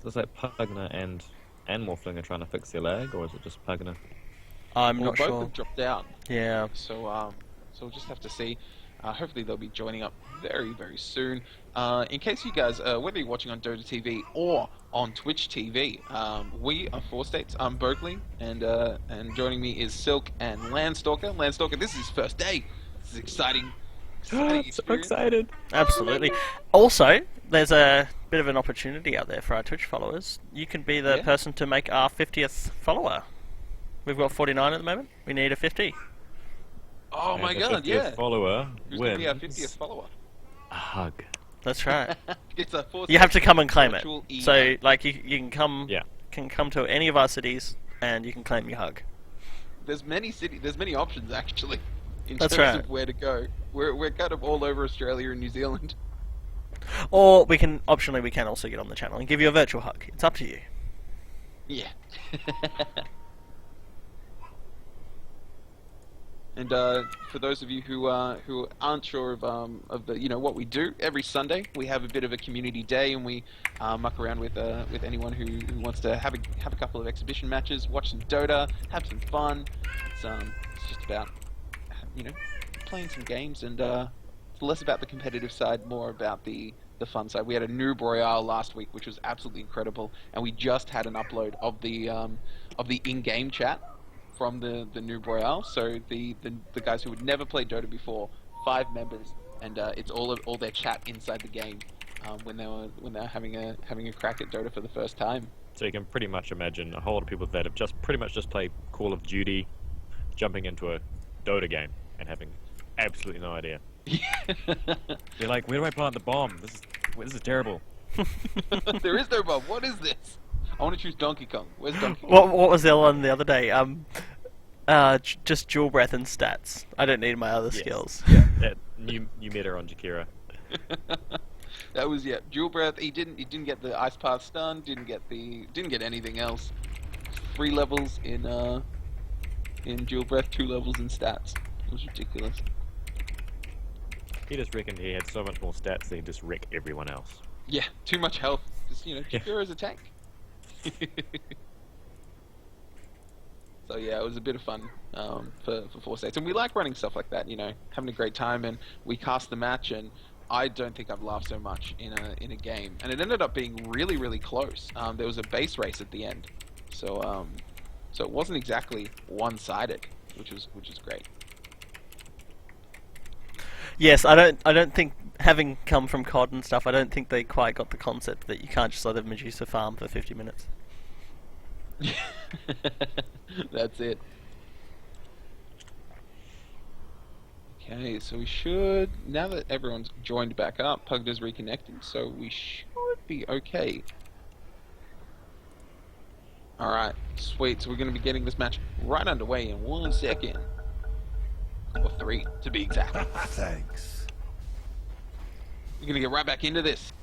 So it's like Pugner and Morphling are trying to fix their lag, or is it just Pugner? I'm Well, not both sure. have dropped out. Yeah. So we'll just have to see. Hopefully they'll be joining up very, very soon. In case you guys, whether you're watching on Dota TV or on Twitch TV, we are 4 states. I'm Berkeley, and joining me is Silk and Landstalker. Landstalker, this is his first day. This is exciting. So experience. excited! Absolutely. Also, there's a bit of an opportunity out there for our Twitch followers. You can be the Yeah. person to make our 50th follower. We've got 49 at the moment. We need a 50. Oh And my the god, 50th yeah. follower Who's going to be our wins 50th follower? hug. That's right. It's a force You have to come and claim it. virtual E So, hug. like, you can come Yeah. to any of our cities, and you can claim your hug. There's many options actually in That's terms right. of where to go. We're kind of all over Australia and New Zealand. Or we can also get on the channel and give you a virtual hug. It's up to you. Yeah. And for those of you who aren't sure of the what we do every Sunday, we have a bit of a community day, and we muck around with anyone who wants to have a couple of exhibition matches, watch some Dota, have some fun. It's just about playing some games, and it's less about the competitive side, more about the fun side. We had a Noob Royale last week, which was absolutely incredible, and we just had an upload of the in-game chat from the Noob Royale. So the guys who had never played Dota before, 5 members, and it's all their chat inside the game when they were having a crack at Dota for the first time. So you can pretty much imagine a whole lot of people that have pretty much just played Call of Duty, jumping into a Dota game and having absolutely no idea. They're like, where do I plant the bomb? This is terrible. There is no bomb. What is this? I want to choose Donkey Kong. Where's Donkey Kong? What was the other one the other day? Just dual breath and stats. I don't need my other skills. Yeah, that new meta on Jakira. That was dual breath. He didn't get the ice path stun. Didn't get anything else. 3 levels in dual breath, 2 levels in stats. It was ridiculous. He just reckoned he had so much more stats that he'd just wreck everyone else. Yeah, too much health. Just Jakira's a tank. So yeah, it was a bit of fun for 4 states, and we like running stuff like that. Having a great time, and we cast the match, and I don't think I've laughed so much in a game, and it ended up being really, really close. There was a base race at the end, so it wasn't exactly one-sided, which was great. Yes, I don't think, having come from COD and stuff, I don't think they quite got the concept that you can't just let a Medusa farm for 50 minutes. That's it. Okay, so we should, now that everyone's joined back up, Pugna's reconnecting, so we should be okay. Alright, sweet, so we're going to be getting this match right underway in 1 second. Or 3, to be exact. Thanks. We're going to get right back into this.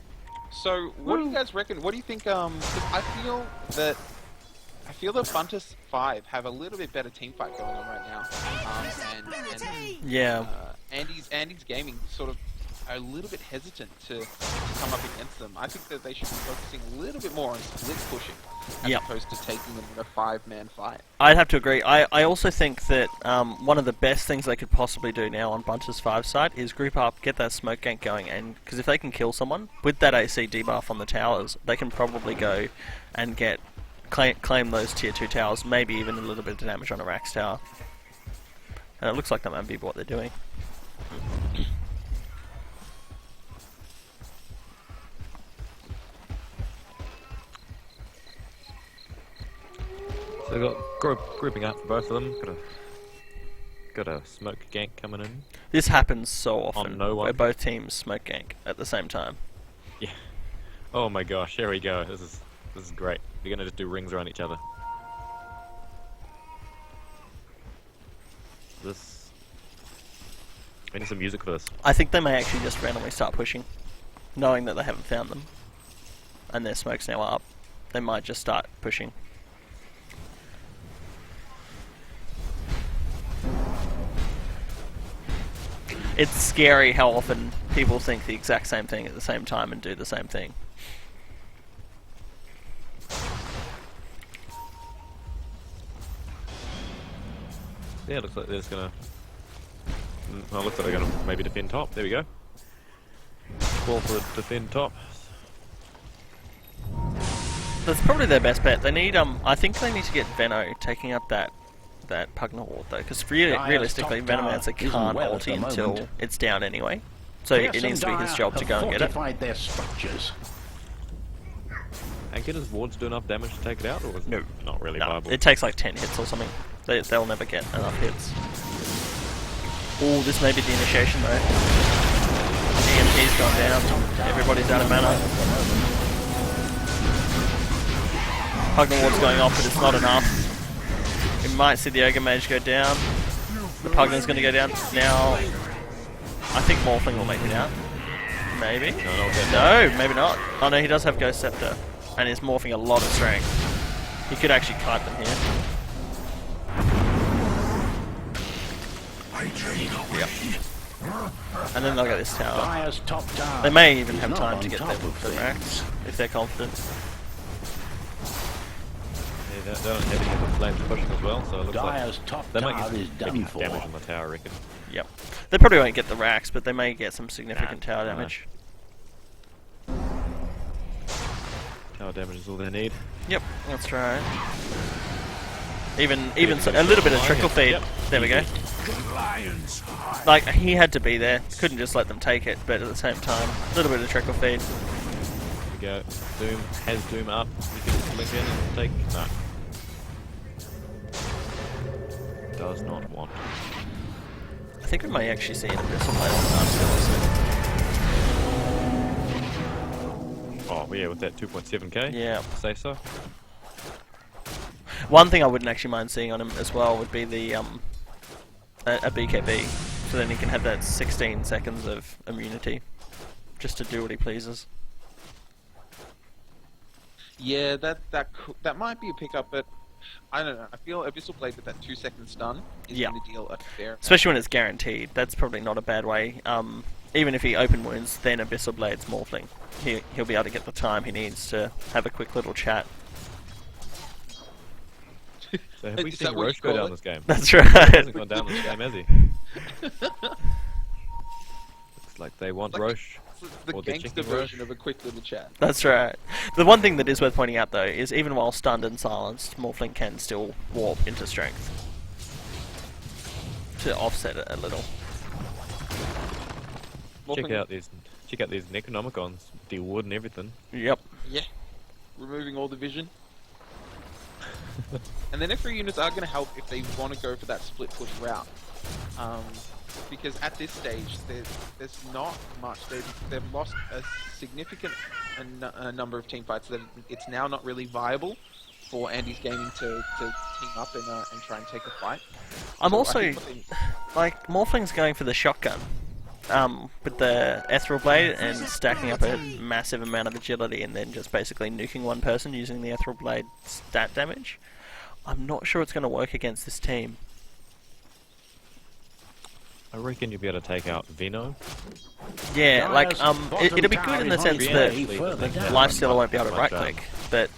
So, what do you guys reckon? What do you think, 'cause I feel that Buntis 5 have a little bit better team fight going on right now. And Yeah. Andy's gaming sort of are a little bit hesitant to come up against them. I think that they should be focusing a little bit more on split pushing as opposed to taking them in a 5-man fight. I'd have to agree. I also think that one of the best things they could possibly do now on Buntis 5's side is group up, get that smoke gank going, and because if they can kill someone with that AC debuff on the towers, they can probably go and claim those tier 2 towers, maybe even a little bit of damage on a Rax tower. And it looks like that might be what they're doing. So they've got grouping up for both of them. Got a smoke gank coming in. This happens so often, no one. where both teams smoke gank at the same time. Yeah. Oh my gosh, here we go. This is great. They're gonna just do rings around each other. I need some music for this. I think they may actually just randomly start pushing, knowing that they haven't found them, and their smoke's now up. They might just start pushing. It's scary how often people think the exact same thing at the same time and do the same thing. Yeah, looks like they're just gonna. Well, looks like they're gonna maybe defend top. There we go. Call for the defend top. That's probably their best bet. They need I think they need to get Veno taking up that Pugna ward though, because realistically Venomancer can't ulti until it's down anyway. So it needs to be his job to go and get it. Their structures. And can his wards do enough damage to take it out, or is it not really viable? It takes like 10 hits or something. They'll never get enough hits. Oh, this may be the initiation though. EMP. he's gone down. Everybody's out of mana. Pugna Ward's going off, but it's not enough. We might see the Ogre Mage go down. The Pugna's going to go down. Now, I think Morphling will make it out. Maybe? No, maybe not. Oh no, he does have Ghost Scepter. And is morphing a lot of strength. He could actually kite them here. Yep. And then they'll get this tower. Dire's top tower They may even is have not time on to get top the of racks, if they're confident. Yeah, they don't have any of the flames pushing as well, so it looks Dire's like top they might tower get is done maybe for. damage on the tower, I reckon. Yep. They probably won't get the racks, but they may get some significant tower no. damage. Tower damage is all they need. Yep, that's right. Even so, a little bit of trickle feed. Yep. There we go. Lion's heart. Like, he had to be there. Couldn't just let them take it, but at the same time, a little bit of trickle feed. Here we go. Doom has Doom up. You can link in and take. No. Does not want. I think we may actually see an Abyssal Blade on Dark Oh, well, yeah, with that 2.7k. Yeah. Say so. One thing I wouldn't actually mind seeing on him as well would be the a BKB, so then he can have that 16 seconds of immunity, just to do what he pleases. Yeah, that might be a pickup, but I don't know. I feel Abyssal Blade with that 2-second stun is Yeah. going to deal a fair. Especially when it's guaranteed. That's probably not a bad way. Even if he open wounds, then Abyssal Blade's Morphling. He'll be able to get the time he needs to have a quick little chat. So have we Is seen that what Roche you go call down it? this game? That's He right. hasn't gone down this game, has he? Looks like they want Roche. The Or the gangster chicken version Roche. of a quick little chat. That's right. The one thing that is worth pointing out, though, is even while stunned and silenced, Morphling can still warp into strength to offset it a little. Check out these Necronomicons, deal wood and everything. Yep. Yeah, removing all the vision. And the Necro units are going to help if they want to go for that split push route. Because at this stage, there's not much. They've lost a significant number of team fights that it's now not really viable for Andy's Gaming to team up and try and take a fight. I'm So I also, think what they- like, Morphling's going for the shotgun. With the Ethereal Blade and stacking up a massive amount of agility and then just basically nuking one person using the Ethereal Blade stat damage. I'm not sure it's going to work against this team. I reckon you'll be able to take out Vino. Yeah, like, Dire's it'll be bottom good in the tower sense is that way further down. Lifestealer won't be able to Much, right click, but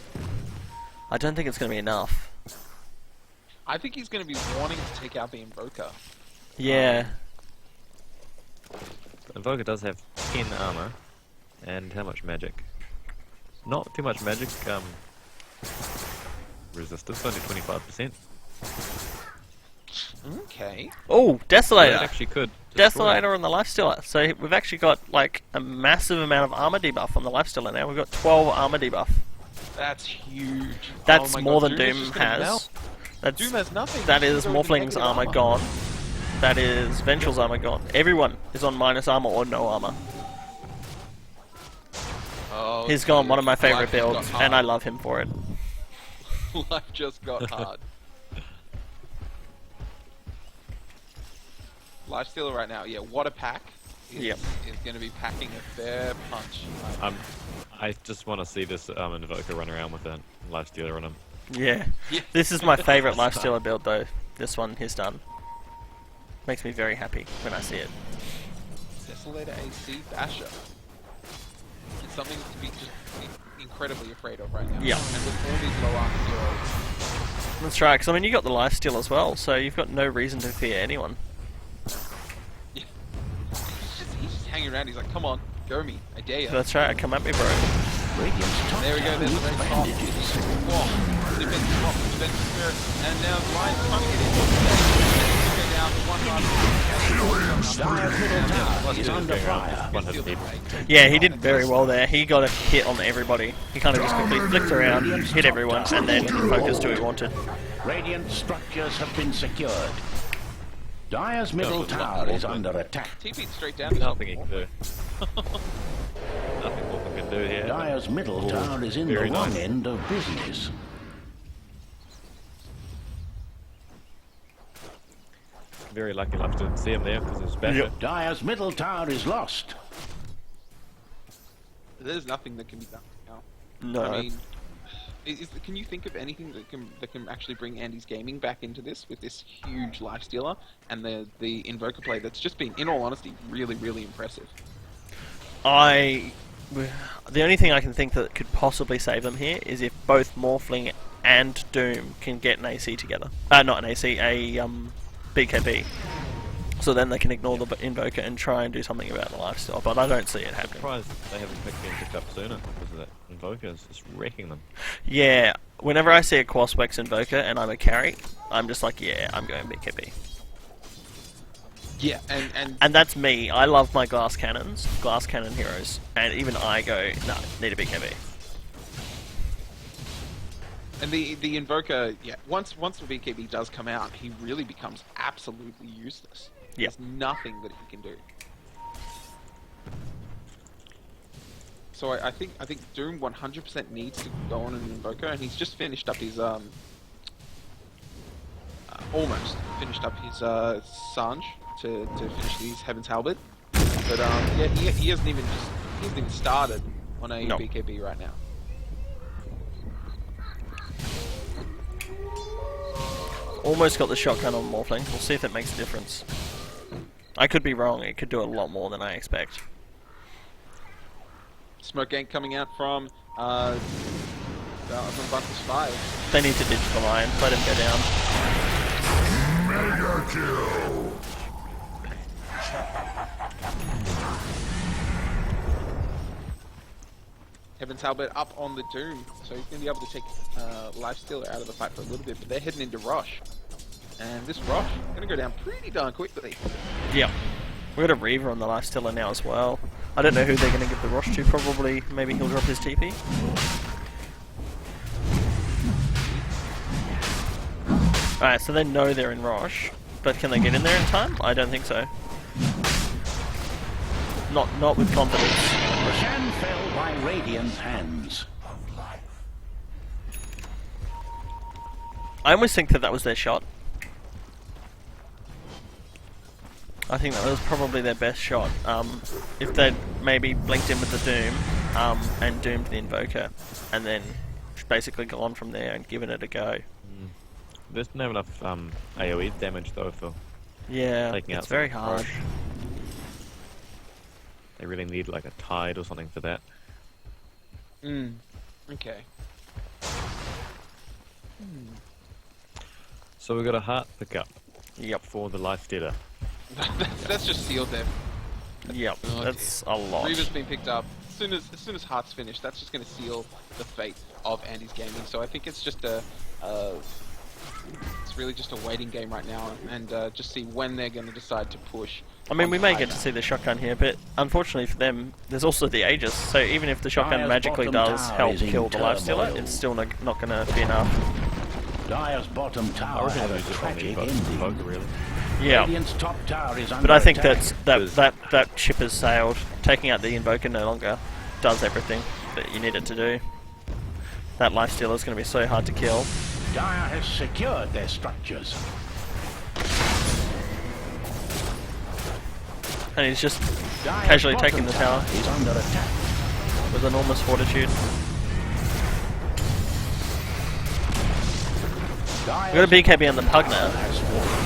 I don't think it's going to be enough. I think he's going to be wanting to take out the Invoker. Yeah. Invoker does have 10 armor, and how much magic? Not too much magic, resistance, only 25%. Okay. Oh, It Desolator! actually could destroy it. Desolator on the Lifestealer. So we've actually got, like, a massive amount of armor debuff on the Lifestealer now. We've got 12 armor debuff. That's huge. That's Oh my more God, than Doom is Doom just gonna has. melt. That's, Doom has nothing. that He's is already Morphling's negative armor gone. That is Ventral's armor gone. Everyone is on minus armor or no armor. Oh, He's gone one of my life favorite just got builds, hard. and I love him for it. Life just got hard. Lifestealer right now, yeah. What a pack! Yep. Is going to be packing a fair punch. I just want to see this Invoker run around with a Lifestealer on him. Yeah. Yeah. This is my favorite Lifestealer build, though. This one he's done. Makes me very happy when I see it. Desolator AC Basher. It's something to be just incredibly afraid of right now. Yeah. And with all these low armor heroes. That's right, because I mean, you got the Lifesteal as well, so you've got no reason to fear anyone. Yeah. He's just hanging around. He's like, come on, go me. I dare you. That's right, come at me, bro. Radiant's top There we go, tower there's a needs very bandages. soft defense drop, defense spirit, and now the Lions trying to get in. Go down, one Dire's middle tower is under fire. One hit deep. Yeah, he did very well there. He got a hit on everybody. He kind of just quickly flicked around, hit everyone, and then focused who he wanted. Radiant structures have been secured. Dire's middle tower is under attack. TP'd straight down. Nothing he can do. Nothing Wolfen can do here. Dire's middle tower is in the very wrong nice. end of business. Very lucky enough to see him there because it's better. Dire's middle tower is lost. There's nothing that can be done now. No. I mean, can you think of anything that can actually bring Andy's gaming back into this with this huge life stealer and the invoker play that's just been, in all honesty, really, really impressive? The only thing I can think that could possibly save them here is if both Morphling and Doom can get an AC together. Not an AC, a BKB. So then they can ignore the Invoker and try and do something about the lifesteal, but I don't see it I'm happening. surprised they haven't been picked up sooner because of that Invoker is just wrecking them. Yeah, whenever I see a Quaswex Invoker and I'm a carry, I'm just like, yeah, I'm going BKB. Yeah, And that's me. I love my glass cannons, glass cannon heroes, and even I go, no, need a BKB. and the invoker, yeah, once the BKB does come out, he really becomes absolutely useless. Yep. There's nothing that he can do. So I think Doom 100% needs to go on an invoker, and he's just finished up his almost finished up his Sange to finish his Heaven's Halberd. But yeah, he hasn't even started on a No. BKB right now. Almost got the shotgun on Morphling. We'll see if it makes a difference. I could be wrong. It could do a lot more than I expect. Smoke gank coming out from Buntis 5. They need to ditch the line. Let him go down. Mega kill. Heaven's Halberd up on the Doom, so he's going to be able to take Lifestealer out of the fight for a little bit, but they're heading into Rosh. And this Rosh is going to go down pretty darn quickly. Yep. We've got a Reaver on the Lifestealer now as well. I don't know who they're going to give the Rosh to. Probably, maybe he'll drop his TP. Alright, so they know they're in Rosh, but can they get in there in time? I don't think so. Not with confidence. Roshan fell by Radiant's hands. I almost think that was their shot. I think that was probably their best shot. If they'd maybe blinked in with the Doom, and doomed the Invoker, and then basically gone from there and given it a go. There's not enough AoE damage though for Yeah, taking out it's very some hard. Rosh. They really need like a tide or something for that. Okay. So we've got a heart pickup. Yep. For the Lifestealer. that's just sealed there. Yep, Oh, that's a lot. Reaver's been picked up. As soon as Heart's finished, that's just going to seal the fate of Andy's gaming. So I think it's just it's really just a waiting game right now, and just see when they're going to decide to push. I mean, on we may Tiger. get to see the shotgun here, but unfortunately for them, there's also the Aegis. So even if the shotgun Dire's magically bottom does tower help is in kill the Lifestealer, turmoil. it's still not going to be enough. Dire's bottom I tower reckon had it a was just on the tragic Invoker ending. really. Yeah. Radiant's top tower is under But I think attack. that ship has sailed. Taking out the Invoker no longer does everything that you need it to do. That Lifestealer is going to be so hard to kill. Dire has secured their structures. And he's just Dire's casually bottom taking the tower is under attack. with enormous fortitude. Dire's We've got a BKB on the Pugner. has fallen.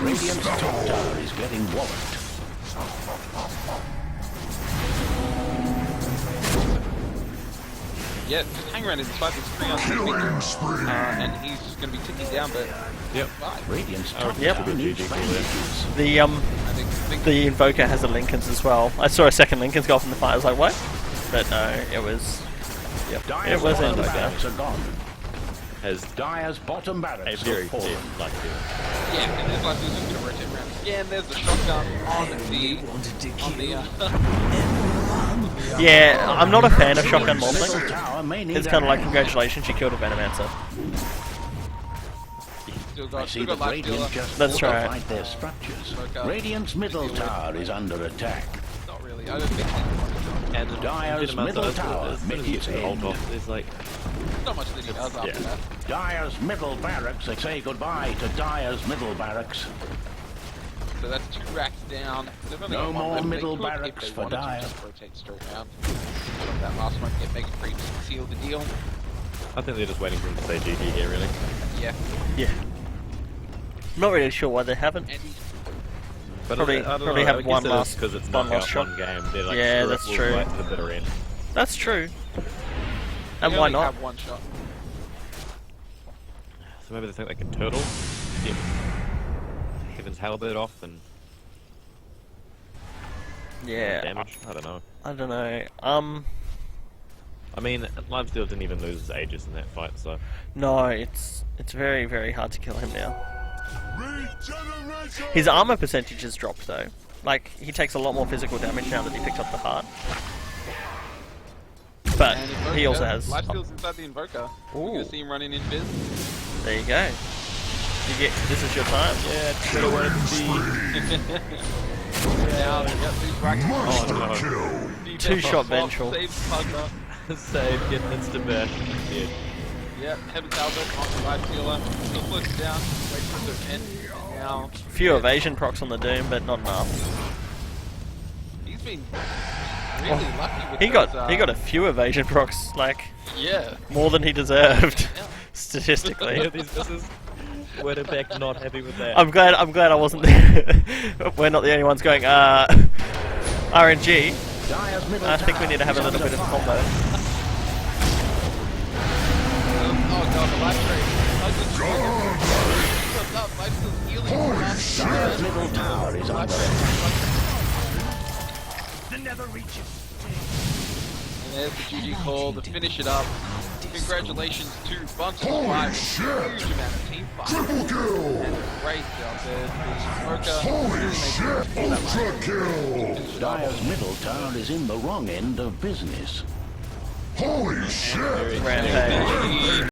Radiant's top tower is getting walloped. Yeah, just hang around in this fight. It's 3 on 2 Killing spree. and he's just going to be ticking down. But Yep. Radiant's top Yep. tower needs GG bandages. The I think the Invoker has a Lincoln's as well. I saw a second Lincoln's go off in the fight. I was like, what? But no, it was. Yep, Dire's it was bottom Invoker. barracks are gone. Has Dire's bottom a barracks very have fallen. dead Lifestealer. yeah, and there's like he's just going to rotate around. Yeah, and there's the shotgun on the Wanted to on the kill everyone. Yeah, I'm not a fan of shotgun Middle morphling. tower may need It's kind of like, a- congratulations, you killed a Venomancer. Still I got, see still the got life stealer. Radiant just That's right. fortified their structures. Okay. Radiant's middle tower is under attack. Not really. I don't think there's And Dyer's middle tower as you get mid-end. ult off, there's like not much that he does after yeah. that. Dyer's middle barracks. They say goodbye to Dyer's middle barracks. So that's 2 racks down. They've only No got one more left. They middle could, barracks if they for wanted to, Dyer. just rotate straight around. Let that last one get mega creeps and seal the deal. I think they're just waiting for him to say GG here, really. Yeah. Yeah. Not really sure why they haven't. And he, But Probably- I don't probably know, have I guess one it is last- 'cause it's one knockout last shot. one game. They're like, Yeah, screw it, that's we'll true. fight to the bitter end. That's true. And they why only not? have one shot. So maybe they think they can turtle, get Kevin's halberd off and Yeah, damage. I don't know. I don't know. I mean, Limesteel didn't even lose his Aegis in that fight, so No, it's very, very hard to kill him now. Regeneration! His armor percentage has dropped though. Like, he takes a lot more physical damage now that he picked up the heart. But And Invoker, he also has... Lifesteal's inside the Invoker. You're Ooh. gonna see him running in Viz. There you go. This is your time. yeah, should have wanted to Now, yep, these racks. Monster kill! Two-shot vengeful. Saves Pugger. be save, get an insta bash. Yeah. Yep, Heaven's Albert on the Lifestealer. Still floats down. Wait for the end. And now, Few evasion procs on the Doom, but not enough. he's been really lucky with He those, got a few evasion procs, like Yeah. more than he deserved, Yeah. statistically. Yeah, this is Winterbeck not happy with that. I'm glad I wasn't there. We're not the only ones going, RNG. Dyer's middle I think we tower need to have a is little bit under of fire. combo. Oh god, the life trade. What's up? Lifesteal's healing. Dyer's middle tower is under attack. The nether reaches. And there's the GG call to finish it up. Congratulations to Buntis for a huge amount of team fight. Triple kill! And a great job there. The Holy Smoker shit! Ultra kill! Dyer's middle tower is in the wrong end of business. Holy shit! Rampage.